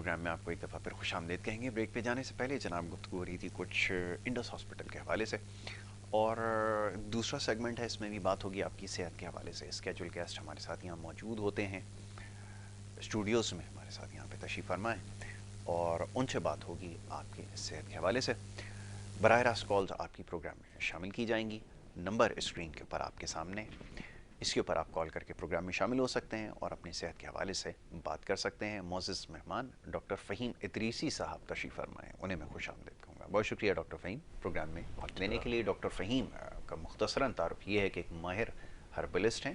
Programme میں آپ کو ایک دفعہ پھر خوش آمدید کہیں گے. بریک پہ جانے سے پہلے جناب گفتگو ہو رہی تھی کچھ انڈس ہاسپٹل کے حوالے سے, اور دوسرا سیگمنٹ ہے, اس میں بھی بات ہوگی آپ کی صحت کے حوالے سے. اسکیجول گیسٹ ہمارے ساتھ یہاں موجود ہوتے ہیں اسٹوڈیوز میں, ہمارے ساتھ یہاں پہ تشریف فرمائیں, اور ان سے بات ہوگی آپ کی صحت کے حوالے سے. براہ راست کالز آپ کی پروگرام میں شامل کی جائیں گی. نمبر اسکرین کے اوپر آپ کے سامنے, اس کے اوپر آپ کال کر کے پروگرام میں شامل ہو سکتے ہیں اور اپنی صحت کے حوالے سے بات کر سکتے ہیں. معزز مہمان ڈاکٹر فہیم ادریسی صاحب تشریف فرمائیں, انہیں میں خوش آمدید کہوں گا. بہت شکریہ ڈاکٹر فہیم پروگرام میں وقت لینے کے لیے. ڈاکٹر فہیم کا مختصراً تعارف یہ ہے کہ ایک ماہر ہربلسٹ ہیں,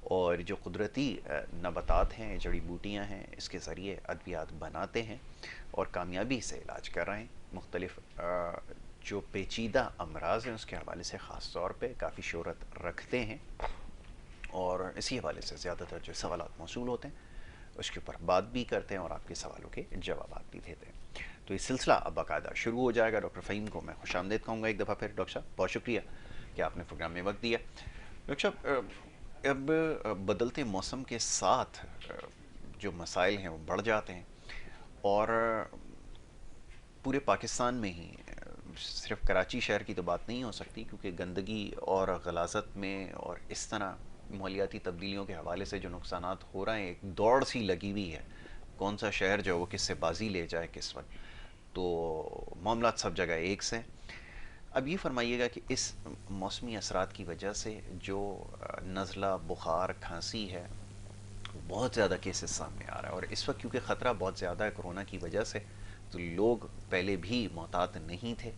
اور جو قدرتی نباتات ہیں, جڑی بوٹیاں ہیں, اس کے ذریعے ادویات بناتے ہیں اور کامیابی سے علاج کر رہے ہیں. مختلف جو پیچیدہ امراض ہیں اس کے حوالے سے خاص طور پہ کافی شہرت رکھتے ہیں, اور اسی حوالے سے زیادہ تر جو سوالات موصول ہوتے ہیں اس کے اوپر بات بھی کرتے ہیں اور آپ کے سوالوں کے جوابات بھی دیتے ہیں. تو یہ سلسلہ اب باقاعدہ شروع ہو جائے گا. ڈاکٹر فہیم کو میں خوش آمدید کہوں گا ایک دفعہ پھر. ڈاکٹر صاحب بہت شکریہ کہ آپ نے پروگرام میں وقت دیا. ڈاکٹر صاحب, اب بدلتے موسم کے ساتھ جو مسائل ہیں وہ بڑھ جاتے ہیں, اور پورے پاکستان میں ہی, صرف کراچی شہر کی تو بات نہیں ہو سکتی, کیونکہ گندگی اور غلاظت میں اور اس طرح ماحولیاتی تبدیلیوں کے حوالے سے جو نقصانات ہو رہے ہیں, ایک دوڑ سی لگی ہوئی ہے کون سا شہر جو وہ کس سے بازی لے جائے کس وقت. تو معاملات سب جگہ ایک سے. اب یہ فرمائیے گا کہ اس موسمی اثرات کی وجہ سے جو نزلہ, بخار, کھانسی ہے, بہت زیادہ کیسز سامنے آ رہا ہے, اور اس وقت کیونکہ خطرہ بہت زیادہ ہے کورونا کی وجہ سے, تو لوگ پہلے بھی محتاط نہیں تھے,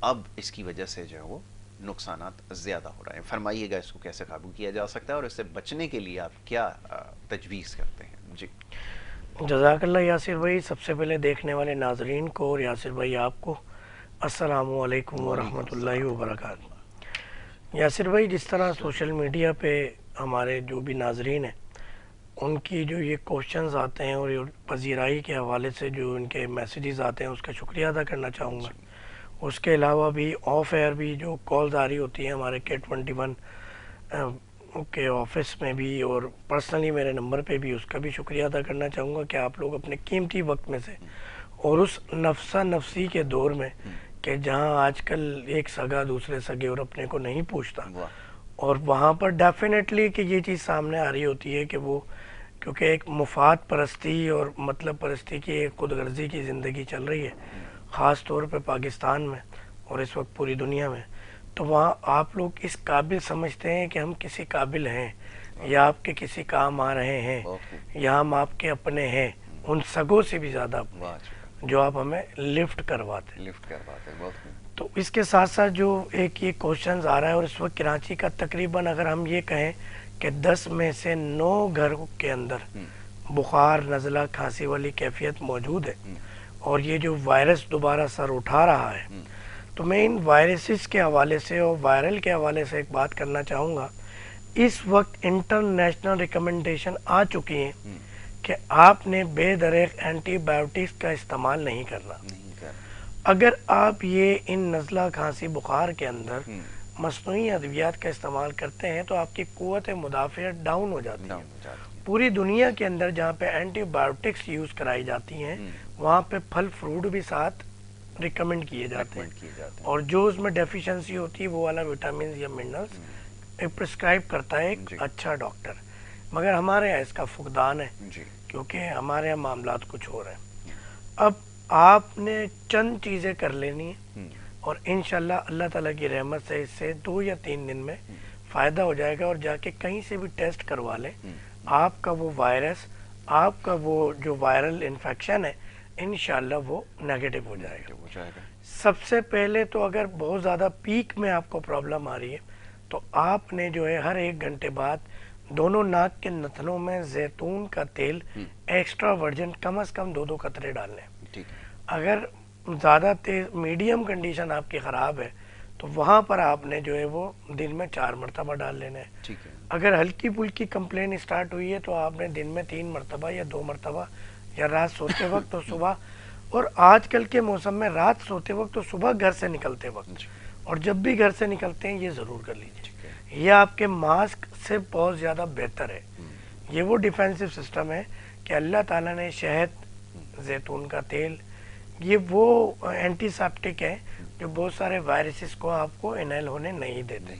اب اس کی وجہ سے جو ہے وہ نقصانات زیادہ ہو رہے ہیں. فرمائیے گا اس کو کیسے قابو کیا جا سکتا ہے, اور اس سے بچنے کے لیے آپ کیا تجویز کرتے ہیں. جی جزاک اللہ یاسر بھائی. سب سے پہلے دیکھنے والے ناظرین کو اور یاسر بھائی آپ کو السلام علیکم وعلیکم ورحمۃ اللہ السلام ورحمۃ وبرکاتہ. اللہ. یاسر بھائی, جس طرح سوشل میڈیا پہ ہمارے جو بھی ناظرین ہیں ان کی جو یہ کوشچنز آتے ہیں اور پذیرائی کے حوالے سے جو ان کے میسیجز آتے ہیں اس کا شکریہ ادا کرنا چاہوں گا. اس کے علاوہ بھی آف ایئر بھی جو کالز آ رہی ہوتی ہیں ہمارے K21 کے آفس میں بھی, اور پرسنلی میرے نمبر پہ بھی, اس کا بھی شکریہ ادا کرنا چاہوں گا کہ آپ لوگ اپنے قیمتی وقت میں سے, اور اس نفسا نفسی کے دور میں کہ جہاں آج کل ایک سگا دوسرے سگے اور اپنے کو نہیں پوچھتا, اور وہاں پر ڈیفینیٹلی کہ یہ چیز سامنے آ رہی ہوتی ہے کہ وہ کیونکہ ایک مفاد پرستی اور مطلب پرستی کی ایک خود غرضی کی زندگی چل رہی ہے, خاص طور پہ پاکستان میں اور اس وقت پوری دنیا میں, تو وہاں آپ لوگ اس قابل سمجھتے ہیں کہ ہم کسی قابل ہیں یا آپ کے کسی کام آ رہے ہیں یا ہم آپ کے اپنے ہیں, ان سگوں سے بھی زیادہ اپنے جو آپ ہمیں لفٹ کرواتے ہیں. تو اس کے ساتھ ساتھ جو ایک یہ کوشچنز آ رہا ہے, اور اس وقت کراچی کا تقریباً اگر ہم یہ کہیں کہ 10 میں سے 9 گھر کے اندر بخار, نزلہ, کھانسی والی کیفیت موجود ہے, اور یہ جو وائرس دوبارہ سر اٹھا رہا ہے, تو میں ان وائرسز کے حوالے سے اور وائرل کے حوالے سے ایک بات کرنا چاہوں گا. اس وقت انٹرنیشنل ریکمنڈیشن آ چکی ہیں کہ آپ نے بے دریغ اینٹی بایوٹکس کا استعمال نہیں کرنا. اگر آپ یہ ان نزلہ, کھانسی, بخار کے اندر مصنوعی ادویات کا استعمال کرتے ہیں تو آپ کی قوت مدافعت ڈاؤن ہو جاتی ہے. پوری دنیا کے اندر جہاں پہ اینٹی بایوٹکس یوز کرائی جاتی ہیں وہاں پہ پھل فروٹ بھی ساتھ ریکمنڈ کیے جاتے ہیں, اور جو اس میں ڈیفیشنسی ہوتی ہے وہ والا وٹامنز یا منرلز پرسکرائب کرتا ہے ایک اچھا ڈاکٹر. مگر ہمارے یہاں اس کا فقدان ہے کیونکہ ہمارے یہاں معاملات کچھ ہو رہے ہیں. اب آپ نے چند چیزیں کر لینی ہیں, اور انشاءاللہ اللہ تعالیٰ کی رحمت سے اس سے 2 یا 3 دن میں فائدہ ہو جائے گا, اور جا کے کہیں سے بھی ٹیسٹ کروا لیں, آپ کا وہ وائرس, آپ کا وہ جو وائرل انفیکشن ہے, انشاءاللہ وہ نیگیٹو ہو جائے گا. سب سے پہلے تو اگر بہت زیادہ پیک میں آپ کو پرابلم آ رہی ہے تو آپ نے جو ہے ہر 1 گھنٹے بعد دونوں ناک کے نتنوں میں زیتون کا تیل ایکسٹرا ورجن کم از کم 2 قطرے ڈالنے. اگر زیادہ تیز میڈیم کنڈیشن آپ کی خراب ہے تو وہاں پر آپ نے جو ہے وہ دن میں 4 مرتبہ ڈال لینا ہے. اگر ہلکی پھلکی کمپلین اسٹارٹ ہوئی ہے تو آپ نے دن میں 3 مرتبہ یا 2 مرتبہ, یا رات سوتے وقت اور صبح, اور آج کل کے موسم میں رات سوتے وقت اور صبح گھر سے نکلتے وقت, اور جب بھی گھر سے نکلتے ہیں یہ ضرور کر لیجیے. یہ آپ کے ماسک سے بہت زیادہ بہتر ہے. یہ وہ ڈیفینسو سسٹم ہے کہ اللہ تعالیٰ نے شہد، زیتون کا تیل، یہ وہ اینٹی سیپٹک ہے جو بہت سارے وائرسز کو آپ کو انہیل ہونے نہیں دیتے،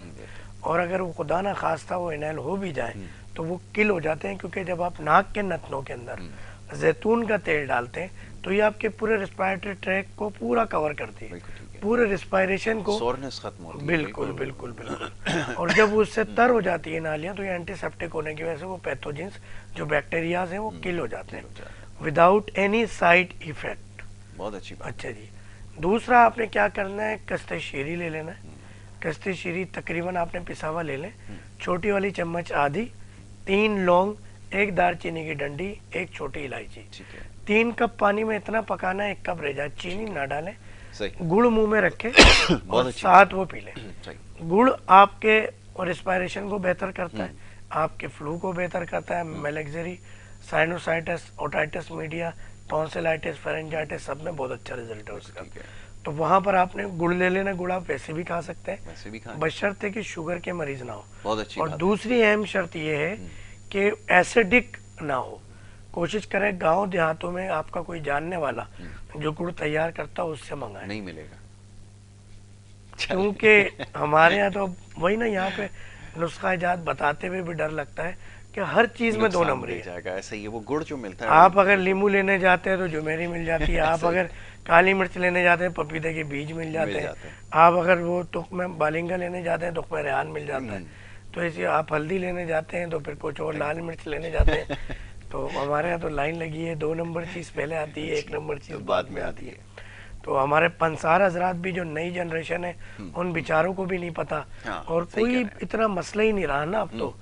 اور اگر وہ خدا نہ خواستہ وہ انہیل ہو بھی جائیں تو وہ کل ہو جاتے ہیں، کیونکہ جب آپ ناک کے نتنوں کے اندر زیتون کا تیل ڈالتے ہیں تو یہ آپ کے پورے ریسپائریٹری ٹریک کو پورا کور کرتی ہے، پورے ریسپائریشن کو سورنس ختم ہوتی ہے. بالکل بالکل بالکل. اور جب وہ اس سے تر ہو جاتی ہے نالیاں تو یہ اینٹی سیپٹک ہونے کی وجہ سے وہ پیتھوجنس جو بیکٹیریاز ہیں وہ کل ہو جاتے ہیں وداؤٹ اینی سائڈ ایفیکٹ. بہت اچھی بات. اچھا جی. دوسرا آپ نے کیا کرنا ہے، کستہ شیری لے لینا ہے. کستہ شیری تقریباً آپ نے پسا ہوا لے لیں، چھوٹی والی چمچ آدھی، 3 لونگ، 1 دار چینی کی ڈنڈی، 1 چھوٹی الائچی. 3 کپ پانی میں اتنا پکانا ہے، 1 کپ رہ جائے، چینی نہ ڈالیں، گڑ منہ میں رکھے اور ساتھ وہ پی لیں. گڑ آپ کے ریسپائریشن کو بہتر کرتا ہے، آپ کے فلو کو بہتر کرتا ہے، میلیگزری، سائنوسائٹس، اوٹائٹس میڈیا، ٹونسلائٹس، فیرنجائٹس، سب میں بہت اچھا رزلٹ ہے اس کا. تو وہاں پر آپ نے گڑ لے لینا. گڑ آپ ویسے بھی کھا سکتے ہیں بشرطے کہ شوگر کے مریض نہ ہو. اور دوسری اہم شرط یہ ہے کہ ایسیڈک نہ ہو. کوشش کریں گاؤں دیہاتوں میں آپ کا کوئی جاننے والا جو گڑ تیار کرتا ہو اس سے منگائیں. نہیں ملے گا کیونکہ ہمارے یہاں تو وہی نا، یہاں پہ نسخہ ایجاد بتاتے ہوئے بھی ڈر لگتا ہے کہ ہر چیز میں 2 نمبری ہے. ایسا ہی ہے وہ گڑ جو ملتا ہے. آپ اگر لیمو لینے جاتے ہیں تو جمیری مل جاتی ہے، آپ اگر کالی مرچ لینے جاتے ہیں پپیتے کے بیج مل جاتے ہیں، آپ اگر وہ تخم بالنگا لینے جاتے ہیں تخم ریحان مل جاتا ہے. تو ایسے آپ ہلدی لینے جاتے ہیں تو پھر کچھ اور لال مرچ لینے جاتے ہیں. تو ہمارے یہاں تو لائن لگی ہے، 2 نمبر چیز پہلے آتی ہے، 1 نمبر چیز بعد میں آتی ہے. تو ہمارے پنسار حضرات بھی جو نئی جنریشن ہے ان بیچاروں کو بھی نہیں پتا، اور کوئی اتنا مسئلہ ہی نہیں رہا نا اب تو.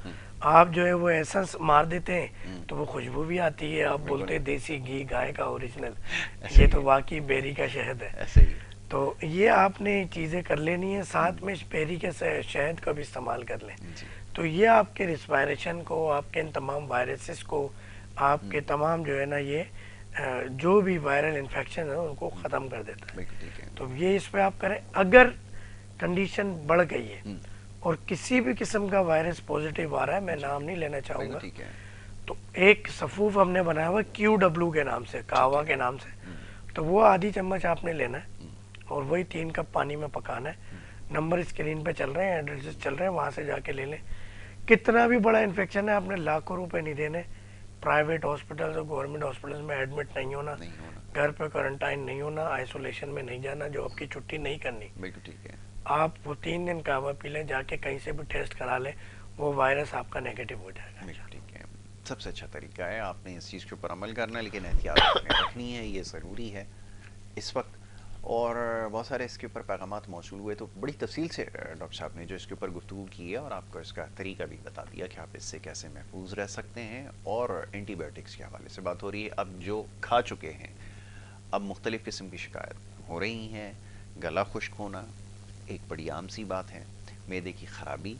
آپ جو ہے وہ ایسنس مار دیتے ہیں تو وہ خوشبو بھی آتی ہے، آپ بولتے ہیں دیسی گھی گائے کا اوریجنل، یہ تو واقعی بیری کا شہد ہے. تو یہ آپ نے چیزیں کر لینی ہے، ساتھ میں بیری کے شہد کا بھی استعمال کر لیں. تو یہ آپ کے ریسپائریشن کو، آپ کے ان تمام وائرسز کو، آپ کے تمام جو ہے نا یہ جو بھی وائرل انفیکشن ہے ان کو ختم کر دیتا ہے. تو یہ اس پہ آپ کریں. اگر کنڈیشن بڑھ گئی ہے اور کسی بھی قسم کا وائرس پوزیٹیو آ رہا ہے، میں نام نہیں لینا چاہوں گا، تو ایک صفوف ہم نے بنایا ہوا QW کے نام سے، کہوا کے نام سے. تو وہ آدھی چمچ آپ نے لینا ہے اور وہی 3 کپ پانی میں پکانا ہے. نمبر اسکرین پہ چل رہے ہیں، ایڈریسز چل رہے ہیں، وہاں سے جا کے لے لیں. کتنا بھی بڑا انفیکشن ہے آپ نے لاکھوں روپے نہیں دینے. پرائیویٹ ہاسپٹلز اور گورنمنٹ ہاسپٹلز میں ایڈمٹ نہیں ہونا، گھر پہ کوارنٹائن نہیں ہونا، آئسولیشن میں نہیں جانا، جو آپ کی چھٹی نہیں کرنی. آپ وہ 3 دن کہوا پی لیں، جا کے کہیں سے بھی ٹیسٹ کرا لیں، وہ وائرس آپ کا نیگیٹو ہو جائے گا. سب سے اچھا طریقہ ہے، آپ نے اس چیز کے اوپر عمل کرنا ہے، لیکن احتیاط رکھنی ہے، یہ ضروری ہے اس وقت. اور بہت سارے اس کے اوپر پیغامات موصول ہوئے، تو بڑی تفصیل سے ڈاکٹر صاحب نے جو اس کے اوپر گفتگو کی ہے اور آپ کو اس کا طریقہ بھی بتا دیا کہ آپ اس سے کیسے محفوظ رہ سکتے ہیں. اور اینٹی بایوٹکس کے حوالے سے بات ہو رہی ہے. اب جو کھا چکے ہیں، اب مختلف قسم کی شکایت ہو رہی ہیں. گلا خشک ہونا ایک بڑی عام سی بات ہے، معدے کی خرابی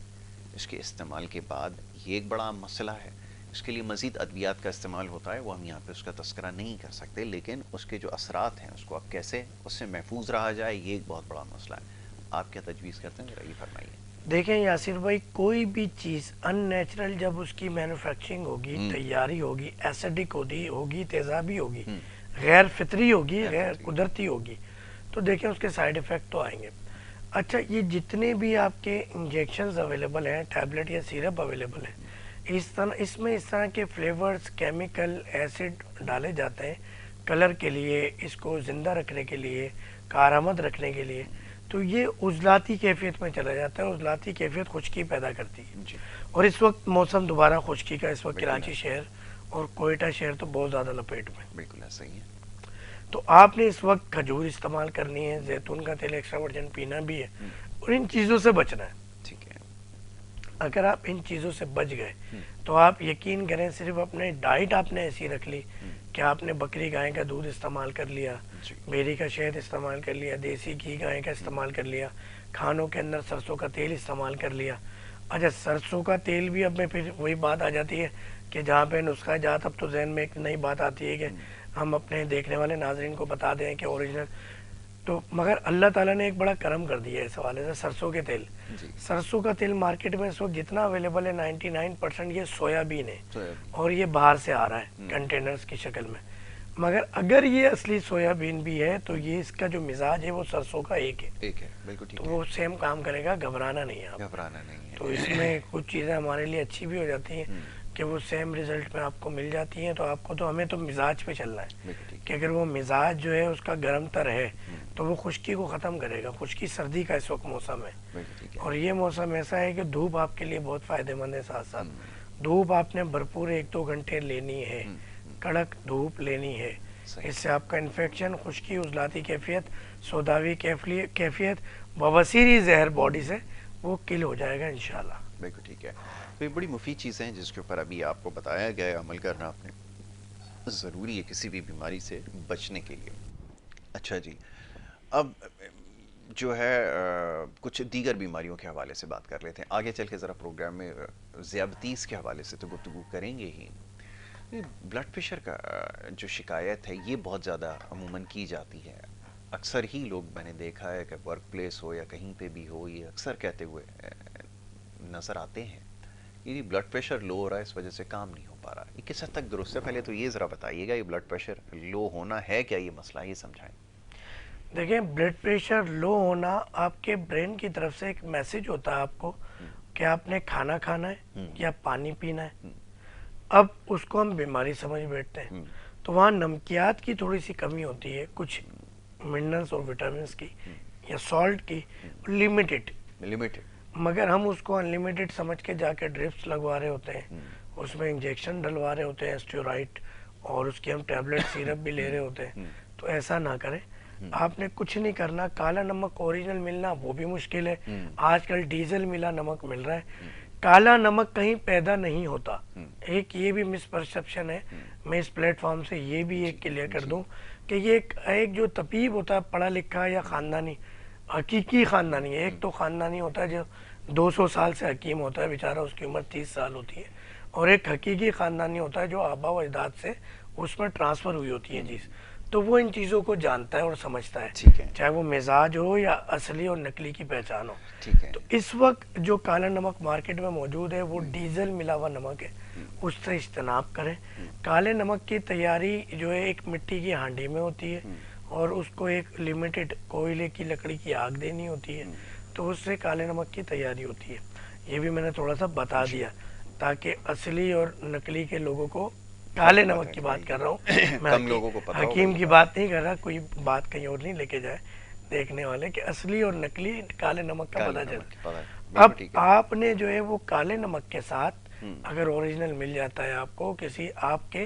اس کے استعمال کے بعد یہ ایک بڑا عام مسئلہ ہے. اس کے لیے مزید ادویات کا استعمال ہوتا ہے، وہ ہم یہاں پہ اس کا تذکرہ نہیں کر سکتے، لیکن اس کے جو اثرات ہیں اس کو اب کیسے اس سے محفوظ رہا جائے، یہ ایک بہت بڑا مسئلہ ہے. آپ کیا تجویز کرتے ہیں، ذرا یہ فرمائیے. دیکھیں یاسر بھائی، کوئی بھی چیز ان نیچرل جب اس کی مینوفیکچرنگ ہوگی، تیاری ہوگی، ایسیڈک ہوگی، تیزابی ہوگی، غیر فطری ہوگی، غیر قدرتی ہوگی، تو دیکھیں اس کے سائیڈ ایفیکٹ تو آئیں گے. اچھا، یہ جتنے بھی آپ کے انجیکشنز اویلیبل ہیں، ٹیبلٹ یا سیرپ اویلیبل ہیں، اس میں اس طرح کے فلیورز، کیمیکل، ایسڈ ڈالے جاتے ہیں کلر کے لیے، اس کو زندہ رکھنے کے لیے، کارآمد رکھنے کے لیے. تو یہ عضلاتی کیفیت میں چلا جاتا ہے. عضلاتی کیفیت خشکی پیدا کرتی ہے. اور اس وقت موسم دوبارہ خشکی کا، اس وقت کراچی شہر اور کوئٹہ شہر تو بہت زیادہ لپیٹ میں. بالکل ایسا ہی ہے. تو آپ نے اس وقت کھجور استعمال کرنی ہے، زیتون کا تیل ایکسٹرا ورجن پینا بھی ہے، اور ان چیزوں سے بچنا ہے. اگر آپ ان چیزوں سے بچ گئے تو آپ یقین کریں، صرف اپنے ڈائٹ آپ نے ایسی رکھ لی کہ آپ نے بکری گائے کا دودھ استعمال کر لیا، بیری کا شہد استعمال کر لیا، دیسی گھی گائے کا استعمال کر لیا، کھانوں کے اندر سرسوں کا تیل استعمال کر لیا. اچھا، سرسوں کا تیل بھی اب میں پھر وہی بات آ جاتی ہے کہ جہاں پہ نسخہ جات، اب تو ذہن میں ایک نئی بات آتی ہے کہ ہم اپنے دیکھنے والے ناظرین کو بتا دیں کہ اوریجنل تو مگر اللہ تعالیٰ نے ایک بڑا کرم کر دیا ہے اس حوالے سے. سرسوں کے تیل, جی سرسوں کا تیل مارکیٹ میں اس وقت جتنا اویلیبل ہے 99% یہ سویا بین ہے, سویابین. اور یہ باہر سے آ رہا ہے کنٹینرز کی شکل میں. مگر اگر یہ اصلی سویا بین بھی ہے تو یہ اس کا جو مزاج ہے وہ سرسوں کا ایک ہے, ایک ہے, بالکل ٹھیک تو ہے. وہ سیم کام کرے گا, گھبرانا نہیں ہے آپ. گھبرانا نہیں تو ہے. اس میں کچھ چیزیں ہمارے لیے اچھی بھی ہو جاتی ہیں ہم، کہ وہ سیم ریزلٹ میں آپ کو مل جاتی ہیں. تو آپ کو تو ہمیں تو مزاج پہ چلنا ہے بالکل ٹھیک کہ ہے. اگر وہ مزاج جو ہے اس کا گرم تر ہے ہم، تو وہ خشکی کو ختم کرے گا. خشکی سردی کا اس وقت موسم ہے, بالکل ٹھیک ہے. اور یہ موسم ایسا ہے کہ دھوپ آپ کے لیے بہت فائدہ مند ہے. ساتھ ساتھ ہم، دھوپ آپ نے بھرپور 1-2 گھنٹے لینی ہے, ہم، ہم، کڑک دھوپ لینی ہے. صحیح. اس سے آپ کا انفیکشن, خشکی, عضلاتی کیفیت, سوداوی کیفیت, بواسیری زہر باڈی سے وہ کل ہو جائے گا انشاءاللہ. بالکل ٹھیک ہے. تو یہ بڑی مفید چیزیں ہیں جس کے اوپر ابھی آپ کو بتایا گیا ہے, عمل کرنا آپ نے ضروری ہے کسی بھی بیماری سے بچنے کے لیے. اچھا جی, اب جو ہے کچھ دیگر بیماریوں کے حوالے سے بات کر لیتے ہیں. آگے چل کے ذرا پروگرام میں ذیابطیس کے حوالے سے تو گفتگو کریں گے ہی. بلڈ پریشر کا جو شکایت ہے یہ بہت زیادہ عموماً کی جاتی ہے. اکثر ہی لوگ میں نے دیکھا ہے کہ ورک پلیس ہو یا کہیں پہ بھی ہو, یہ اکثر کہتے ہوئے نظر آتے ہیں یہ بلڈ پریشر لو ہو رہا ہے, اس وجہ سے کام نہیں ہو پا رہا. یہ کس حد تک درست ہے؟ پہلے تو یہ ذرا بتائیے گا, یہ بلڈ پریشر لو ہونا ہے کیا, یہ مسئلہ یہ سمجھائیں. دیکھیں, بلڈ پریشر لو ہونا آپ کے برین کی طرف سے ایک میسج ہوتا ہے آپ کو کہ آپ نے کھانا کھانا ہے یا پانی پینا ہے. اب اس کو ہم بیماری سمجھ بیٹھتے ہیں. تو وہاں نمکیات کی تھوڑی سی کمی ہوتی ہے, کچھ منرلس اور وٹامنس کی یا سالٹ کی, لمیٹڈ. لمیٹڈ. مگر ہم اس کو انلیمیٹڈ سمجھ کے جا کے ڈرپس لگوا رہے ہوتے ہیں, اس میں انجیکشن ڈلوا رہے ہوتے ہیں اسٹیرائڈ, اور اس کی ہم ٹیبلٹ سیرپ بھی لے رہے ہوتے ہیں. تو ایسا نہ کریں. آپ نے کچھ نہیں کرنا. کالا نمک اوریجنل ملنا وہ بھی مشکل ہے, آج کل ڈیزل ملا نمک مل رہا ہے. کالا نمک کہیں پیدا نہیں ہوتا. ایک یہ بھی مس پرسپشن ہے. میں اس پلیٹ فارم سے یہ بھی ایک کلیئر کر دوں کہ یہ ایک جو طبیب ہوتا ہے پڑھا لکھا یا خاندانی, حقیقی خاندانی, ایک تو خاندانی ہوتا ہے جو 200 سال سے حکیم ہوتا ہے بیچارہ, اس کی عمر 30 سال ہوتی ہے, اور ایک حقیقی خاندانی ہوتا ہے جو آبا و اجداد سے اس میں ٹرانسفر ہوئی ہوتی ہے چیز. تو وہ ان چیزوں کو جانتا ہے اور سمجھتا ہے, ٹھیک ہے. چاہے وہ مزاج ہو یا اصلی اور نقلی کی پہچان ہو. ٹھیک ہے. تو اس وقت جو کالا نمک مارکیٹ میں موجود ہے وہ ڈیزل ملا ہوا نمک ہے, اس سے اجتناب کریں. کالے نمک کی تیاری جو ہے ایک مٹی کی ہانڈی میں ہوتی ہے, اور اس کو ایک لمیٹڈ کوئلے کی لکڑی کی آگ دینی ہوتی ہے, تو اس سے کالے نمک کی تیاری ہوتی ہے. یہ بھی میں نے تھوڑا سا بتا دیا تاکہ اصلی اور نقلی کے لوگوں کو, کالے نمک کی بات کر رہا ہوں میں, کم لوگوں کو پتہ ہو. حکیم کی بات نہیں کر رہا, کوئی بات کہیں اور نہیں لے کے جائے دیکھنے والے, کہ اصلی اور نقلی کالے نمک کا پتہ چلے. اب آپ نے جو ہے وہ کالے نمک کے ساتھ اگر اوریجنل مل جاتا ہے آپ کو کسی آپ کے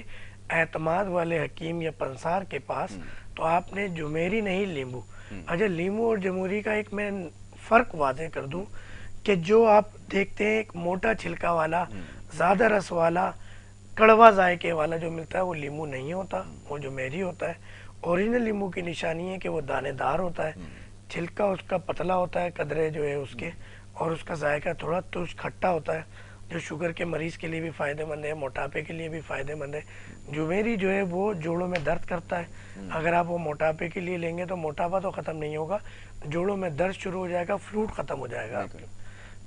اعتماد والے حکیم یا پنسار کے پاس, تو آپ نے جمیری نہیں لیمبو. اچھا, لیمبو اور جموری کا ایک میں فرق واضح کر دوں کہ جو آپ دیکھتے ہیں ایک موٹا چھلکا والا, زیادہ رس والا, کڑوا ذائقے والا جو ملتا ہے وہ لیمو نہیں ہوتا, وہ جمیری ہوتا ہے. اوریجنل لیمو کی نشانی ہے کہ وہ دانے دار ہوتا ہے, چھلکا اس کا پتلا ہوتا ہے, قدرے جو ہے اس کے, اور اس کا ذائقہ تھوڑا ترش کھٹا ہوتا ہے, جو شوگر کے مریض کے لیے بھی فائدہ مند ہے, موٹاپے کے لیے بھی فائدہ مند ہے. جمیری جو ہے وہ جوڑوں میں درد کرتا ہے. اگر آپ وہ موٹاپے کے لیے لیں گے تو موٹاپا تو ختم نہیں ہوگا, جوڑوں میں درد شروع ہو جائے گا, فلوٹ ختم ہو جائے گا.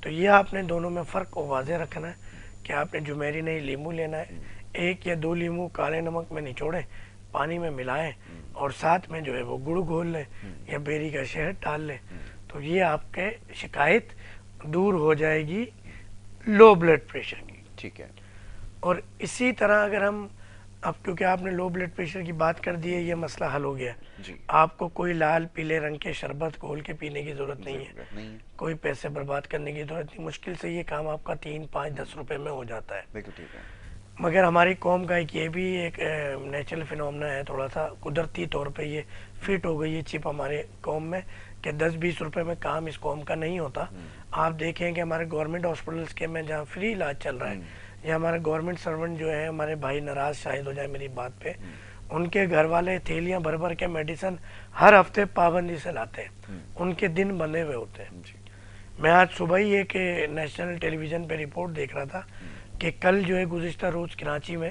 تو یہ آپ نے دونوں میں فرق کو واضح رکھنا ہے کہ آپ نے جمیری نہیں لیمو لینا ہے. 1 یا 2 لیمو کالے نمک میں نچوڑیں, پانی میں ملائیں, اور ساتھ میں جو ہے وہ گڑ گھول لیں یا بیری کا شہد ڈال لیں. تو یہ آپ کے شکایت دور ہو جائے گی لو بلڈ پریشر کی. ٹھیک ہے. اور اسی طرح اگر ہم, اب کیونکہ آپ نے لو بلڈ پریشر کی بات کر دی ہے, یہ مسئلہ حل ہو گیا. آپ کو کوئی لال پیلے رنگ کے شربت گھول کے پینے کی ضرورت نہیں ہے, کوئی پیسے برباد کرنے کی ضرورت نہیں. مشکل سے یہ کام آپ کا 3, 5, 10 روپے میں ہو جاتا ہے. مگر ہماری قوم کا ایک یہ بھی ایک نیچرل فینومنا ہے, تھوڑا سا قدرتی طور پہ یہ فٹ ہو گئی ہے چپ ہمارے قوم میں کہ 10-20 روپے میں کام اس قوم کا نہیں ہوتا. آپ دیکھیں کہ ہمارے گورنمنٹ ہاسپٹلس کے میں جہاں فری علاج چل رہا ہے, یا ہمارے گورنمنٹ سرونٹ جو ہیں, ہمارے بھائی ناراض شاید ہو جائے میری بات پہ, ان کے گھر والے تھیلیاں بھر بھر کے میڈیسن ہر ہفتے پابندی سے لاتے ہیں, ان کے دن بندھے ہوئے ہوتے ہیں. میں آج صبح ہی ایک نیشنل ٹیلی ویژن پہ رپورٹ دیکھ رہا تھا کہ کل جو ہے گزشتہ روز کراچی میں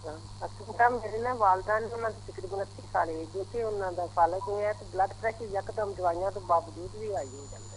ਅਸਲ ਤਾਂ ਮੇਰੇ ਨਾਲ ਵਾਲਦਾ ਨੇ ਉਹਨਾਂ ਦੀ ਤਕਰੀਬਨ 80 ਸਾਲ ਏਜ ਹੈ ਤੇ ਉਹਨਾਂ ਦਾ ਫਾਲਜ ਹੋਇਆ ਤੇ ਬਲੱਡ ਪ੍ਰੈਸ਼ਰ ਯਕਦਮ ਦਵਾਈਆਂ ਤੋਂ ਬਾਵਜੂਦ ਵੀ ਹਾਈ ਹੋ ਜਾਂਦਾ।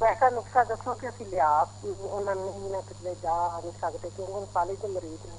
ਮੈਂ ਕਿਹਾ ਨੁਕਸਾ ਦੱਸੋ ਕਿ ਅਸੀਂ ਲਿਆ ਉਹਨਾਂ ਨੂੰ ਨਹੀਂ ਨਾ ਕਿਤੇ ਜਾ ਨਹੀਂ ਸਕਦੇ ਕਿਉਂਕਿ ਉਹ ਫਾਲਜ ਦੇ ਮਰੀਜ਼ ਨੇ,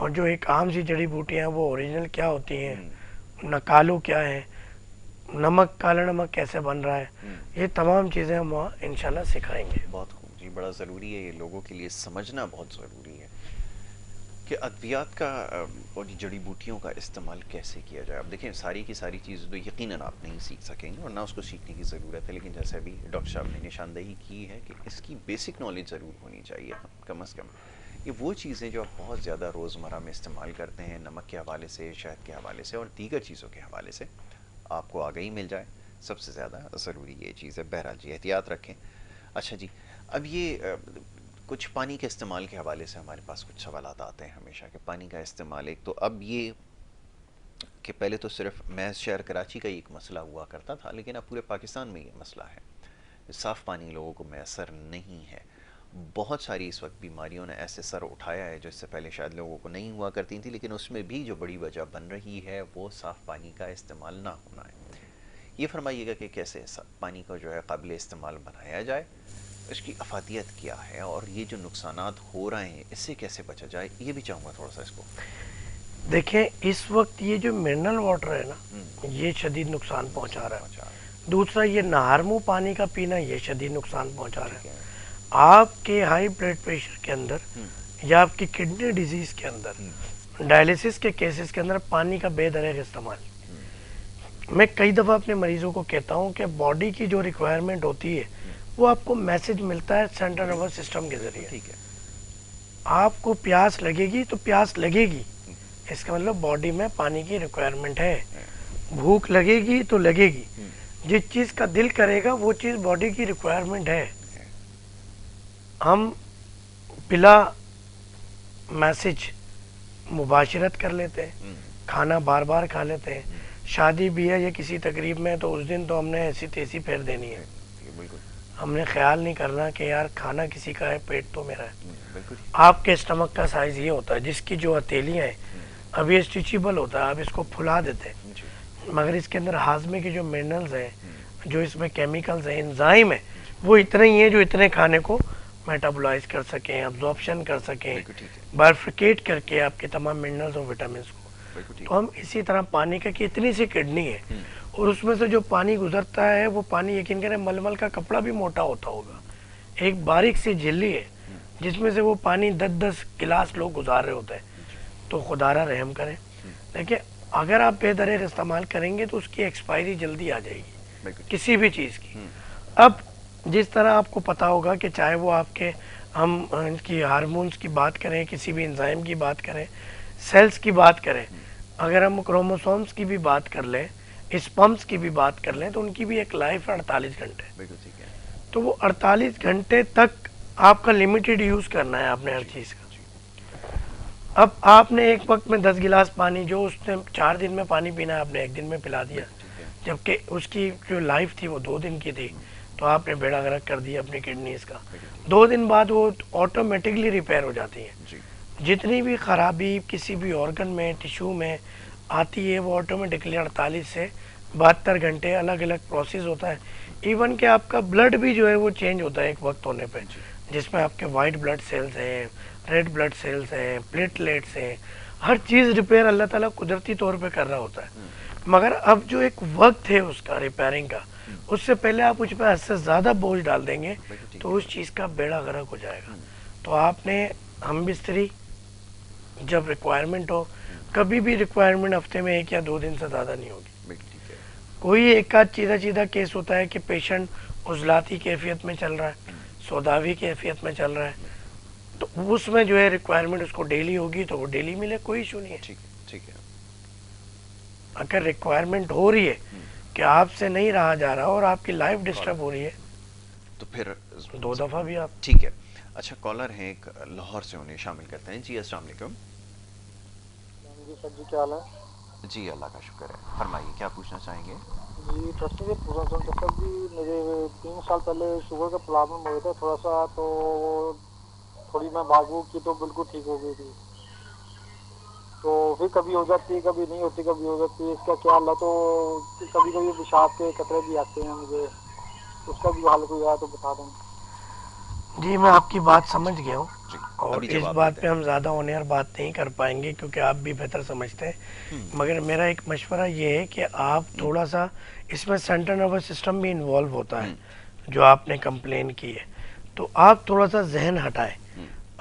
اور جو ایک عام سی جڑی بوٹیاں ہیں وہ اوریجنل کیا ہوتی ہیں، نکالو کیا ہے، نمک کالا نمک کیسے بن رہا ہے، یہ تمام چیزیں ہم وہاں انشاءاللہ سکھائیں گے. بہت خوب جی، بڑا ضروری ہے، یہ لوگوں کے لیے سمجھنا بہت ضروری ہے کہ ادویات کا اور جڑی بوٹیوں کا استعمال کیسے کیا جائے. اب دیکھیں ساری کی ساری چیزیں تو یقیناً آپ نہیں سیکھ سکیں گے اور نہ اس کو سیکھنے کی ضرورت ہے، لیکن جیسے ابھی ڈاکٹر صاحب نے نشاندہی کی ہے کہ اس کی بیسک نالج ضرور ہونی چاہیے کم از کم. یہ وہ چیزیں جو آپ بہت زیادہ روزمرہ میں استعمال کرتے ہیں، نمک کے حوالے سے، شہد کے حوالے سے اور دیگر چیزوں کے حوالے سے، آپ کو آگاہی مل جائے، سب سے زیادہ ضروری یہ چیز ہے. بہرحال جی احتیاط رکھیں. اچھا جی، اب یہ کچھ پانی کے استعمال کے حوالے سے ہمارے پاس کچھ سوالات آتے ہیں ہمیشہ کہ پانی کا استعمال ایک تو اب یہ کہ پہلے تو صرف محض شہر کراچی کا ہی ایک مسئلہ ہوا کرتا تھا، لیکن اب پورے پاکستان میں یہ مسئلہ ہے. صاف پانی لوگوں کو میسر نہیں ہے. بہت ساری اس وقت بیماریوں نے ایسے سر اٹھایا ہے جو اس سے پہلے شاید لوگوں کو نہیں ہوا کرتی تھی، لیکن اس میں بھی جو بڑی وجہ بن رہی ہے وہ صاف پانی کا استعمال نہ ہونا ہے. یہ فرمائیے گا کہ کیسے پانی کو جو ہے قابل استعمال بنایا جائے، اس کی افادیت کیا ہے، اور یہ جو نقصانات ہو رہے ہیں اس سے کیسے بچا جائے، یہ بھی چاہوں گا تھوڑا سا اس کو. دیکھیں اس وقت یہ جو منرل واٹر ہے نا، یہ شدید نقصان پہنچا رہا ہے. دوسرا یہ نہارمو پانی کا پینا یہ شدید نقصان پہنچا رہا ہے. آپ کے ہائی بلڈ پریشر کے اندر یا آپ کی کڈنی ڈیزیز کے اندر، ڈائلیسس کے کیسز کے اندر پانی کا بے دریغ استعمال. میں کئی دفعہ اپنے مریضوں کو کہتا ہوں کہ باڈی کی جو ریکوائرمنٹ ہوتی ہے وہ آپ کو میسج ملتا ہے سینٹرل نروس سسٹم کے ذریعے. ٹھیک ہے، آپ کو پیاس لگے گی تو پیاس لگے گی، اس کا مطلب باڈی میں پانی کی ریکوائرمنٹ ہے. بھوک لگے گی تو لگے گی، جس چیز کا دل کرے گا وہ چیز باڈی کی ریکوائرمنٹ ہے. ہم بلا میسج مباشرت کر لیتے ہیں، کھانا بار بار کھا لیتے ہیں. شادی بھی ہے یا کسی تقریب میں تو اس دن تو ہم نے ایسی تیسی پھیر دینی ہے. ہم نے خیال نہیں کرنا کہ یار کھانا کسی کا ہے، پیٹ تو میرا ہے. آپ کے اسٹمک کا سائز یہ ہوتا ہے، جس کی جو ہتھیلیاں ہیں اب یہ اسٹریچیبل ہوتا ہے، آپ اس کو پھلا دیتے ہیں، مگر اس کے اندر ہاضمے کے جو منرلز ہیں، جو اس میں کیمیکلز ہیں، انزائم ہیں، وہ اتنے ہی ہیں جو اتنے کھانے کو میٹابولائز کر سکیں، ابزارپشن کر سکیں، بائفرکیٹ کر کے آپ کے تمام منرلز اور وٹامنس کو. تو ہم اسی طرح پانی کا کہ اتنی سی کڈنی ہے اور اس میں سے جو پانی گزرتا ہے وہ پانی یقین کریں ململ کا کپڑا بھی موٹا ہوتا ہوگا. ایک باریک سی جھلی ہے جس میں سے وہ پانی 10-10 گلاس لوگ گزار رہے ہوتے ہیں. تو خدا را رحم کرے. دیکھیں اگر آپ بے دریغ استعمال کریں گے تو اس کی ایکسپائری جلدی آ جائے گی کسی بھی چیز کی. اب جس طرح آپ کو پتا ہوگا کہ چاہے وہ آپ کے ہم ان کی ہارمونز کی بات کریں، کسی بھی انزائم کی بات کریں، سیلز کی بات کریں، اگر ہم کروموسومز کی بھی بات کر لیں، اسپمس کی بھی بات کر لیں، تو ان کی بھی ایک لائف ہے 48 گھنٹے. تو وہ 48 گھنٹے تک آپ کا لمیٹڈ یوز کرنا ہے آپ نے ہر چیز کا. اب آپ نے ایک وقت میں 10 گلاس پانی جو اس نے 4 دن میں پانی پینا ہے آپ نے 1 دن میں پلا دیا، جبکہ اس کی جو لائف تھی وہ 2 دن کی تھی. تو آپ نے بیڑا غرق کر دیا اپنی کڈنیز کا. 2 دن بعد وہ آٹومیٹکلی ریپیئر ہو جاتی ہیں. جتنی بھی خرابی کسی بھی آرگن میں، ٹیشو میں آتی ہے وہ آٹومیٹکلی 48 سے 72 گھنٹے الگ الگ پروسیس ہوتا ہے. ایون کہ آپ کا بلڈ بھی جو ہے وہ چینج ہوتا ہے ایک وقت ہونے پہ، جس میں آپ کے وائٹ بلڈ سیلز ہیں، ریڈ بلڈ سیلز ہیں، پلیٹلیٹس ہیں، ہر چیز ریپیئر اللہ تعالیٰ قدرتی طور پہ کر رہا ہوتا ہے. مگر اب جو ایک وقت ہے اس کا ریپیئرنگ کا، اس سے پہلے آپ اس پہ حد سے زیادہ بوجھ ڈال دیں گے تو اس چیز کا بیڑا غرق ہو جائے گا. تو آپ نے ہم بستری جب ریکوائرمنٹ ہو، کبھی بھی ریکوائرمنٹ ہفتے میں 1 یا 2 دن سے زیادہ نہیں ہوگی. کوئی ایک آدھ چیدہ کیس ہوتا ہے کہ پیشنٹ عضلاتی کیفیت میں چل رہا ہے، سوداوی کیفیت میں چل رہا ہے، تو اس میں جو ہے ریکوائرمنٹ اس کو ڈیلی ہوگی تو وہ ڈیلی ملے، کوئی ایشو نہیں ہے. ٹھیک ہے. اگر ریکوائرمنٹ ہو رہی ہے کہ آپ سے نہیں رہا جا رہا اور آپ کی لائف ڈسٹرب ہو رہی ہے تو پھر 2 دفعہ بھی آپ. ٹھیک ہے. اچھا کالر ہیں ایک لاہور سے، انہیں شامل کرتے ہیں. جی السلام علیکم. جی سر جی، کیا حال ہے؟ جی اللہ کا شکر ہے. فرمائیے کیا پوچھنا چاہیں گے؟ جی ڈاکٹر سے پوچھنا چاہتا سر جی، میرے 3 سال پہلے شوگر کا پرابلم ہو گیا تھا تھوڑا سا، تو تھوڑی میں بھاگ کی تو بالکل ٹھیک ہو گئی تھی، تو پھر کبھی ہو جاتی ہے، کبھی نہیں ہوتی، کبھی ہو جاتی ہے. اس کا کیا حل ہے؟ تو کبھی کبھی پیشاب کے قطرے بھی آتے ہیں مجھے، اس کا بھی حل کوئی ہے تو بتا دیں. جی میں آپ کی بات سمجھ گیا ہوں. جی اور ابھی اس جواب بات دیتے پہ ہم زیادہ آن ایئر بات نہیں کر پائیں گے کیونکہ آپ بھی بہتر سمجھتے ہیں، مگر میرا ایک مشورہ یہ ہے کہ آپ تھوڑا سا اس میں سینٹرل نروس سسٹم بھی انوالو ہوتا ہے، جو آپ نے کمپلین کی ہے، تو آپ تھوڑا سا ذہن ہٹائیں.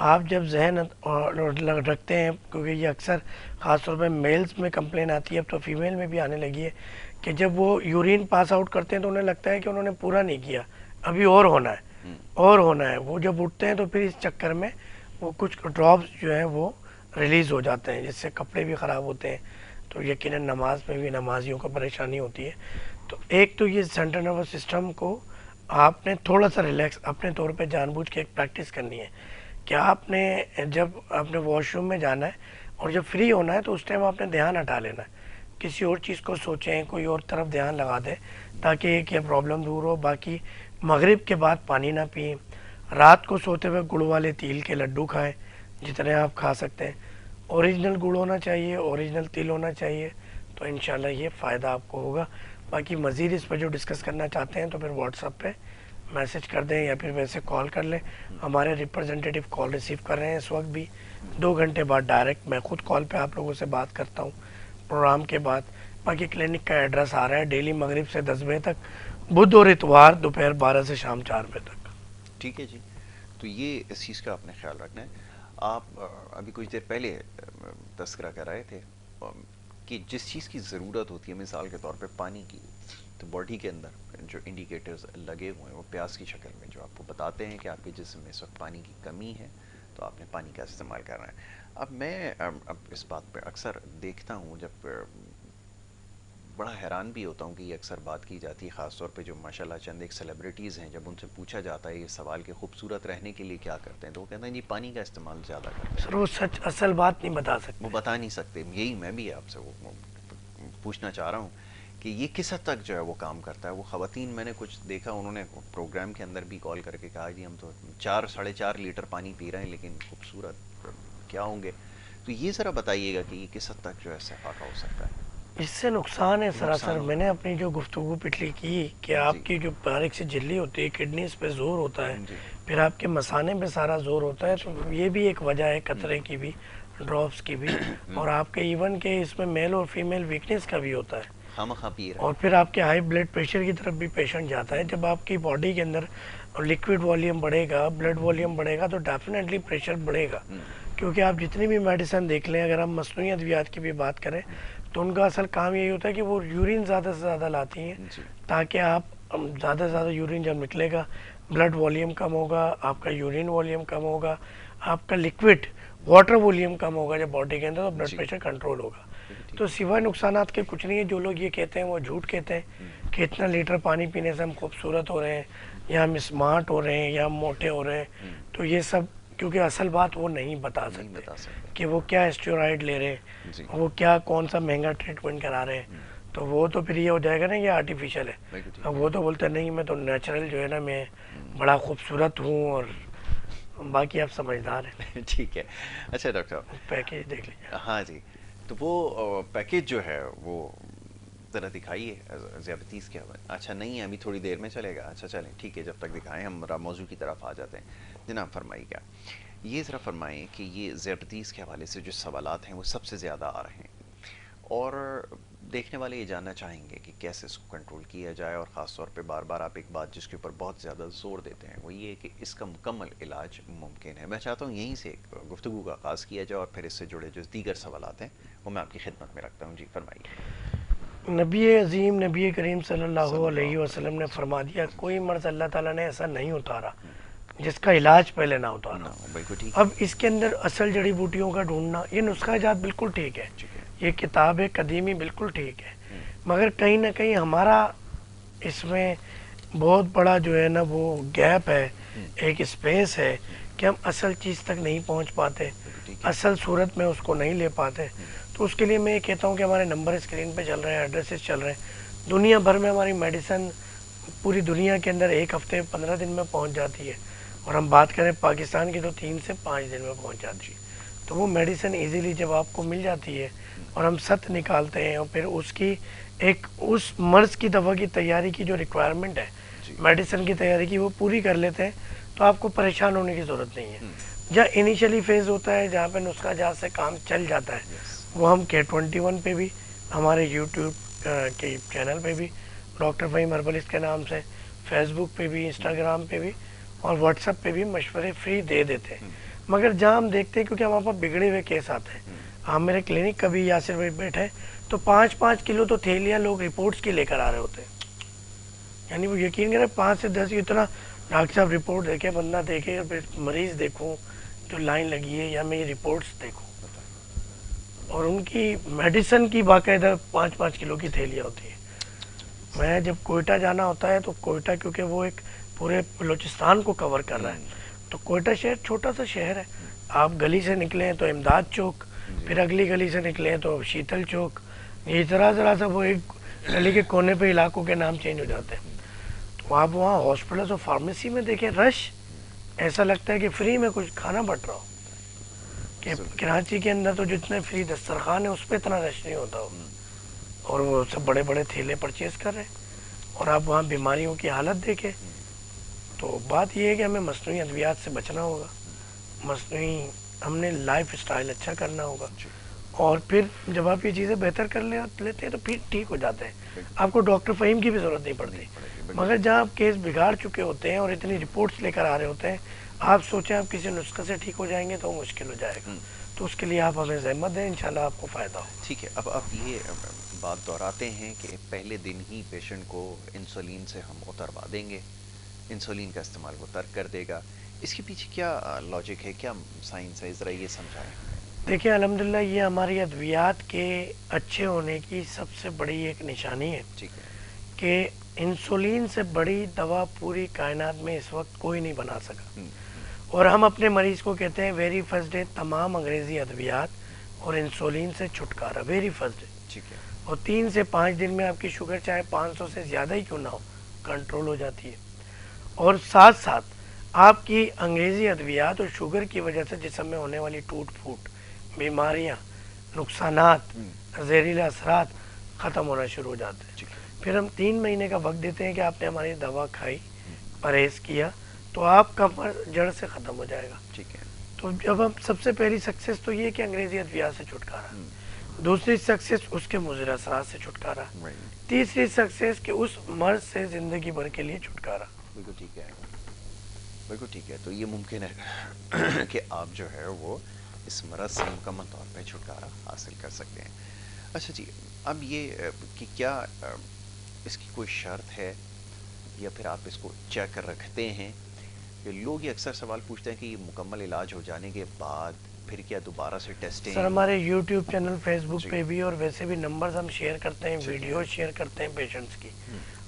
آپ جب ذہن رکھتے ہیں، کیونکہ یہ اکثر خاص طور پہ میلز میں کمپلین آتی ہے، اب تو فیمیل میں بھی آنے لگی ہے، کہ جب وہ یورین پاس آؤٹ کرتے ہیں تو انہیں لگتا ہے کہ انہوں نے پورا نہیں کیا، ابھی اور ہونا ہے اور ہونا ہے. وہ جب اٹھتے ہیں تو پھر اس چکر میں وہ کچھ ڈراپس جو ہیں وہ ریلیز ہو جاتے ہیں، جس سے کپڑے بھی خراب ہوتے ہیں، تو یقیناً نماز میں بھی نمازیوں کو پریشانی ہوتی ہے. تو ایک تو یہ سینٹرل نروس سسٹم کو آپ نے تھوڑا سا ریلیکس اپنے طور پہ جان بوجھ کے ایک پریکٹس کرنی ہے کہ آپ نے جب آپ نے واش روم میں جانا ہے اور جب فری ہونا ہے تو اس ٹائم آپ نے دھیان ہٹا لینا ہے، کسی اور چیز کو سوچیں، کوئی اور طرف دھیان لگا دیں تاکہ ایک یہ پرابلم دور ہو. باقی مغرب کے بعد پانی نہ پئیں، رات کو سوتے ہوئے گڑ والے تیل کے لڈو کھائیں جتنے آپ کھا سکتے ہیں، اوریجنل گڑ ہونا چاہیے، اوریجنل تیل ہونا چاہیے، تو انشاءاللہ یہ فائدہ آپ کو ہوگا. باقی مزید اس پہ جو ڈسکس کرنا چاہتے ہیں تو پھر واٹس ایپ پہ میسج کر دیں یا پھر ویسے کال کر لیں. ہمارے ریپرزنٹیٹیو کال ریسیو کر رہے ہیں اس وقت بھی، 2 گھنٹے بعد ڈائریکٹ میں خود کال پہ آپ لوگوں سے بات کرتا ہوں پروگرام کے بعد. باقی کلینک کا ایڈریس آ رہا ہے ڈیلی مغرب سے 10 بجے تک، بدھ اور اتوار دوپہر 12 سے شام 4 بجے تک. ٹھیک ہے جی. تو یہ اس چیز کا آپ نے خیال رکھنا ہے. آپ ابھی کچھ دیر پہلے تذکرہ کر رہے تھے کہ جس چیز کی ضرورت ہوتی ہے، مثال کے طور پہ پانی کی، تو باڈی کے اندر جو انڈیکیٹرز لگے ہوئے ہیں وہ پیاس کی شکل میں جو آپ کو بتاتے ہیں کہ آپ کے جسم میں اس وقت پانی کی کمی ہے، تو آپ نے پانی کا استعمال کرنا ہے. اب میں اس بات پہ اکثر دیکھتا ہوں، جب بڑا حیران بھی ہوتا ہوں کہ یہ اکثر بات کی جاتی ہے، خاص طور پہ جو ماشاءاللہ چند ایک سیلیبریٹیز ہیں، جب ان سے پوچھا جاتا ہے یہ سوال کہ خوبصورت رہنے کے لیے کیا کرتے ہیں، تو وہ کہتے ہیں جی پانی کا استعمال زیادہ کرتے سر وہ سچ اصل بات نہیں بتا ہیں. سکتے. وہ بتا نہیں سکتے. یہی میں بھی آپ سے وہ پوچھنا چاہ رہا ہوں کہ یہ کس حد تک جو ہے وہ کام کرتا ہے. وہ خواتین میں نے کچھ دیکھا، انہوں نے پروگرام کے اندر بھی کال کر کے کہا جی ہم تو 4-4.5 لیٹر پانی پی رہے ہیں لیکن خوبصورت کیا ہوں گے. تو یہ ذرا بتائیے گا کہ یہ کس حد تک جو ہے صفاقہ ہو سکتا ہے. اس سے نقصان ہے سراسر. نقصان میں نے اپنی جو گفتگو پچھلی کی کہ آپ جی کی جو باریک سی جھلی ہوتی ہے، کڈنیز پہ زور ہوتا ہے، جی پھر آپ کے مثانے پہ سارا زور ہوتا ہے، تو یہ بھی ایک وجہ ہے قطرے کی بھی، ڈراپس کی بھی، اور آپ کے ایون کہ اس میں میل اور فیمیل ویکنیس کا بھی ہوتا ہے. خواہ پی رہے اور پھر آپ کے ہائی بلڈ پریشر کی طرف بھی پیشنٹ جاتا ہے. جب آپ کی باڈی کے اندر لکوڈ والیوم بڑھے گا، بلڈ والیوم بڑھے گا، تو ڈیفینیٹلی پریشر بڑھے گا. کیونکہ آپ جتنی بھی میڈیسن دیکھ لیں، اگر ہم مصنوعی ادویات کی بھی بات کریں تو ان کا اصل کام یہی ہوتا ہے کہ وہ یورین زیادہ سے زیادہ لاتی ہیں جی تاکہ آپ زیادہ سے زیادہ یورین جب نکلے گا بلڈ والیوم کم ہوگا، آپ کا یورین والیوم کم ہوگا، آپ کا لکوڈ واٹر والیوم کم ہوگا جب باڈی کے اندر، تو بلڈ جی پریشر کنٹرول ہوگا. بالکل تو ٹھیک. سوائے نقصانات کے کچھ نہیں ہے. جو لوگ یہ کہتے ہیں وہ جھوٹ کہتے ہیں کہ اتنا لیٹر پانی پینے سے ہم خوبصورت ہو رہے ہیں یا ہم اسمارٹ ہو رہے ہیں یا ہم موٹے ہو رہے ہیں. تو یہ سب کیونکہ اصل بات وہ نہیں بتا نہیں سکتے بتا سکتے. کہ وہ کیا اسٹیرائڈ لے رہے جی ہیں، وہ کیا کون سا مہنگا ٹریٹمنٹ کرا رہے ہیں. تو وہ تو پھر یہ ہو جائے گا نا یہ آرٹیفیشل ہے. بالکل ٹھیک. اب وہ تو بولتے نہیں میں تو نیچرل جو ہے نا میں بڑا خوبصورت ہوں، اور باقی آپ سمجھدار ہیں. ٹھیک ہے. اچھا ڈاکٹر صاحب، پیکیج دیکھ لیجیے. ہاں جی، تو وہ پیکیج جو ہے وہ ذرا دکھائیے ذیابطیس کیا ہوا ہے. اچھا نہیں ہے ابھی تھوڑی دیر میں چلے گا. اچھا چلیں ٹھیک ہے، جب تک دکھائیں ہم موضوع کی طرف آ جاتے ہیں. جناب فرمائیے گا، یہ ذرا فرمائیں کہ یہ ذیابطیس کے حوالے سے جو سوالات ہیں وہ سب سے زیادہ آ رہے ہیں، اور دیکھنے والے یہ جاننا چاہیں گے کہ کیسے اس کو کنٹرول کیا جائے، اور خاص طور پہ بار بار آپ ایک بات جس کے اوپر بہت زیادہ زور دیتے ہیں وہ یہ کہ اس کا مکمل علاج ممکن ہے. میں چاہتا ہوں یہیں سے گفتگو کا آغاز کیا جائے اور پھر اس سے جڑے جو دیگر سوالات ہیں وہ میں آپ کی خدمت میں رکھتا ہوں. جی فرمائیے. نبی عظیم نبی کریم صلی اللہ علیہ وسلم نے فرما دیا کوئی مرض اللہ تعالیٰ نے ایسا نہیں اتارا جس کا علاج پہلے نہ اتارا. بالکل ٹھیک. اب اس کے اندر اصل جڑی بوٹیوں کا ڈھونڈنا، یہ نسخہ جات بالکل ٹھیک ہے، یہ کتاب قدیمی بالکل ٹھیک ہے، مگر کہیں نہ کہیں ہمارا اس میں بہت بڑا جو ہے نا وہ گیپ ہے، ایک اسپیس ہے کہ ہم اصل چیز تک نہیں پہنچ پاتے، اصل صورت میں اس کو نہیں لے پاتے. تو اس کے لیے میں یہ کہتا ہوں کہ ہمارے نمبر اسکرین پہ چل رہے ہیں، ایڈریسز چل رہے ہیں. دنیا بھر میں ہماری میڈیسن پوری دنیا کے اندر 1 ہفتے 15 دن میں پہنچ جاتی ہے، اور ہم بات کریں پاکستان کی تو 3 سے 5 دن میں پہنچ جاتی ہے. تو وہ میڈیسن ایزیلی جب آپ کو مل جاتی ہے اور ہم ست نکالتے ہیں اور پھر اس کی ایک اس مرض کی دوا کی تیاری کی جو ریکوائرمنٹ ہے میڈیسن کی تیاری کی وہ پوری کر لیتے ہیں، تو آپ کو پریشان ہونے کی ضرورت نہیں ہے. جہاں انیشلی فیز ہوتا ہے جہاں پہ نسخہ جات سے کام چل جاتا ہے وہ ہم K21 پہ بھی ہمارے یوٹیوب کے چینل پہ بھی ڈاکٹر فہیم ہربلسٹ کے نام سے، فیس بک پہ بھی، انسٹاگرام پہ بھی اور واٹس ایپ پہ بھی مشورے فری دے دیتے ہیں. مگر جہاں ہم دیکھتے ہیں کیونکہ ہمارے پاس بگڑے ہوئے کیس آتے ہیں، ہم میرے کلینک کبھی یاسر بھائی بیٹھے تو 5-5 کلو تو تھیلیاں لوگ رپورٹس کی لے کر آ رہے ہوتے ہیں. یعنی وہ یقین کریں 5 سے 10 اتنا ڈاکٹر صاحب رپورٹ دیکھے، بندہ دیکھے اور پھر مریض دیکھوں جو لائن لگی ہے یا میں یہ رپورٹس دیکھوں، اور ان کی میڈیسن کی باقاعدہ 5-5 کلو کی تھیلیاں ہوتی ہیں. میں جب کوئٹہ جانا ہوتا ہے تو کوئٹہ کیونکہ وہ ایک پورے بلوچستان کو کور کر رہا ہے، تو کوئٹہ شہر چھوٹا سا شہر ہے. آپ گلی سے نکلیں تو امداد چوک، پھر اگلی گلی سے نکلیں تو شیتل چوک، یہ ذرا سا وہ ایک گلی کے کونے پہ علاقوں کے نام چینج ہو جاتے ہیں. تو آپ وہاں ہاسپٹلس اور فارمیسی میں دیکھیں رش ایسا لگتا ہے کہ فری میں کچھ کھانا بٹ رہا ہو. کہ کراچی کے اندر تو جتنے فری دسترخوان ہیں اس پہ اتنا رش نہیں ہوتا ہو، اور وہ سب بڑے بڑے تھیلے پرچیز کر رہے ہیں. اور آپ وہاں بیماریوں کی حالت دیکھیں تو بات یہ ہے کہ ہمیں مصنوعی ادویات سے بچنا ہوگا، مصنوعی ہم نے لائف اسٹائل اچھا کرنا ہوگا، اور پھر جب آپ یہ چیزیں بہتر کر لیتے ہیں تو پھر ٹھیک ہو جاتے ہیں. آپ کو ڈاکٹر فہیم کی بھی ضرورت نہیں پڑتی. مگر جہاں آپ کیس بگاڑ چکے ہوتے ہیں اور اتنی رپورٹس لے کر آ رہے ہوتے ہیں، آپ سوچیں آپ کسی نسخے سے ٹھیک ہو جائیں گے تو وہ مشکل ہو جائے گا. تو اس کے لیے آپ ہمیں زحمت دیں، انشاءاللہ آپ کو فائدہ ہو. ٹھیک ہے. اب آپ یہ بات دہراتے ہیں کہ پہلے دن ہی پیشنٹ کو انسولین سے ہم اتروا دیں گے، انسولین کا استعمال وہ ترک کر دے گا. اس کے پیچھے کیا لاجک ہے، کیا سائنس ہے، ذرا یہ سمجھائیں ہمیں. دیکھیں الحمدللہ یہ ہماری ادویات کے اچھے ہونے کی سب سے بڑی ایک نشانی ہے ٹھیک ہے. کہ انسولین سے بڑی دوا پوری کائنات میں اس وقت کوئی نہیں بنا سکا. اور ہم اپنے مریض کو کہتے ہیں ویری فرسٹ ڈے تمام انگریزی ادویات اور انسولین سے چھٹکارا، ویری فرسٹ ڈے. ٹھیک ہے. اور 3 سے 5 دن میں آپ کی شوگر چاہے 500 سے زیادہ ہی کیوں نہ ہو کنٹرول ہو جاتی ہے. اور ساتھ ساتھ آپ کی انگریزی ادویات اور شوگر کی وجہ سے جسم میں ہونے والی ٹوٹ پھوٹ، بیماریاں، نقصانات، زہریلا اثرات ختم ہونا شروع ہو جاتے ہیں. پھر ہم 3 مہینے کا وقت دیتے ہیں کہ آپ نے ہماری دوا کھائی، پرہیز کیا تو آپ کا مرض جڑ سے ختم ہو جائے گا. ٹھیک ہے. تو جب ہم سب سے پہلی سکسیس تو یہ کہ انگریزی ادویات سے چھٹکارا، دوسری سکسیس اس کے مضر اثرات سے چھٹکارا، تیسری سکسیس کہ اس مرض سے زندگی بھر کے لیے چھٹکارا. بالکل ٹھیک ہے. بالکل ٹھیک ہے. تو یہ ممکن ہے کہ آپ جو ہے وہ اس مرض سے مکمل طور پہ چھٹکارا حاصل کر سکتے ہیں. اچھا جی، اب یہ کہ کیا اس کی کوئی شرط ہے یا پھر آپ اس کو چیک کر رکھتے ہیں؟ کہ لوگ یہ اکثر سوال پوچھتے ہیں کہ یہ مکمل علاج ہو جانے کے بعد پھر کیا دوبارہ سے ٹیسٹیں؟ سر ہمارے یوٹیوب چینل فیس بک جی. پہ بھی اور ویسے بھی نمبرز ہم شیئر کرتے ہیں، ٹھیک ہے. ویڈیوز شیئر کرتے ہیں پیشنٹس کی.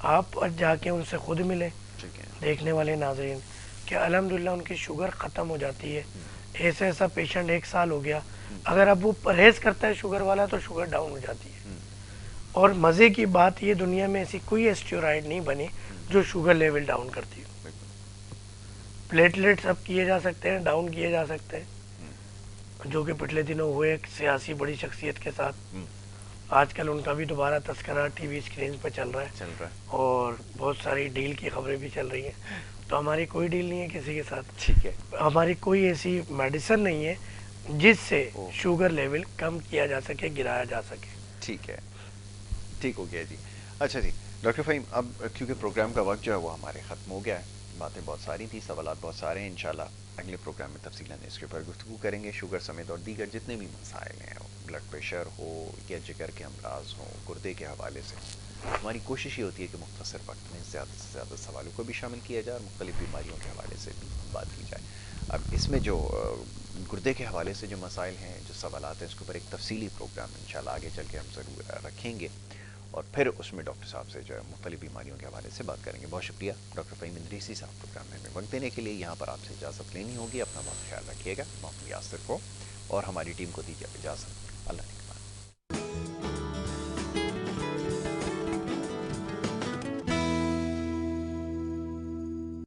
آپ جا کے ان سے خود ملیں، ٹھیک ہے. دیکھنے والے ناظرین، کہ الحمدللہ ان کی شوگر ختم ہو جاتی ہے. ایسا پیشنٹ 1 سال ہو گیا، اگر اب وہ پرہیز کرتا ہے شوگر والا تو شوگر ڈاؤن ہو جاتی ہے. اور مزے کی بات یہ دنیا میں ایسی کوئی اسٹیرائڈ نہیں بنی جو شوگر لیول ڈاؤن کرتی ہو. پلیٹلیٹس اب کیے جا سکتے ہیں، ڈاؤن کیے جا سکتے ہیں، جو کہ پچھلے دنوں ہوئے ایک سیاسی بڑی شخصیت کے ساتھ. آج کل ان کا بھی دوبارہ تذکرہ ٹی وی اسکرین پہ چل رہا ہے اور بہت ساری ڈیل کی خبریں بھی چل رہی ہیں. تو ہماری کوئی ڈیل نہیں ہے کسی کے ساتھ. ٹھیک ہے. ہماری کوئی ایسی میڈیسن نہیں ہے جس سے شوگر لیول کم کیا جا سکے، گرایا جا سکے. ٹھیک ہے. ٹھیک ہو گیا جی. اچھا جی ڈاکٹر فہیم، اب کیونکہ پروگرام کا وقت جو ہے وہ ہمارے ختم ہو گیا ہے، باتیں بہت ساری تھیں، سوالات بہت سارے ہیں، انشاءاللہ اگلے پروگرام میں تفصیلاً اس کے اوپر گفتگو کریں گے. شوگر سمیت اور دیگر جتنے بھی مسائل ہیں، بلڈ پریشر ہو یا جگر کے امراض ہوں، گردے کے حوالے سے، ہماری کوشش یہ ہوتی ہے کہ مختصر وقت میں زیادہ سے زیادہ سوالوں کو بھی شامل کیا جائے اور مختلف بیماریوں کے حوالے سے بھی بات کی جائے. اب اس میں جو گردے کے حوالے سے جو مسائل ہیں، جو سوالات ہیں، اس کے اوپر ایک تفصیلی پروگرام انشاءاللہ آگے چل کے ہم ضرور رکھیں گے، اور پھر اس میں ڈاکٹر صاحب سے جو ہے مختلف بیماریوں کے حوالے سے بات کریں گے. بہت شکریہ ڈاکٹر فہیم ادریسی صاحب پروگرام میں ہمیں وقت دینے کے لیے. یہاں پر آپ سے اجازت لینی ہوگی. اپنا بہت خیال رکھیے گا. محمد یاسر کو اور ہماری ٹیم کو دیجیے اجازت. اللہ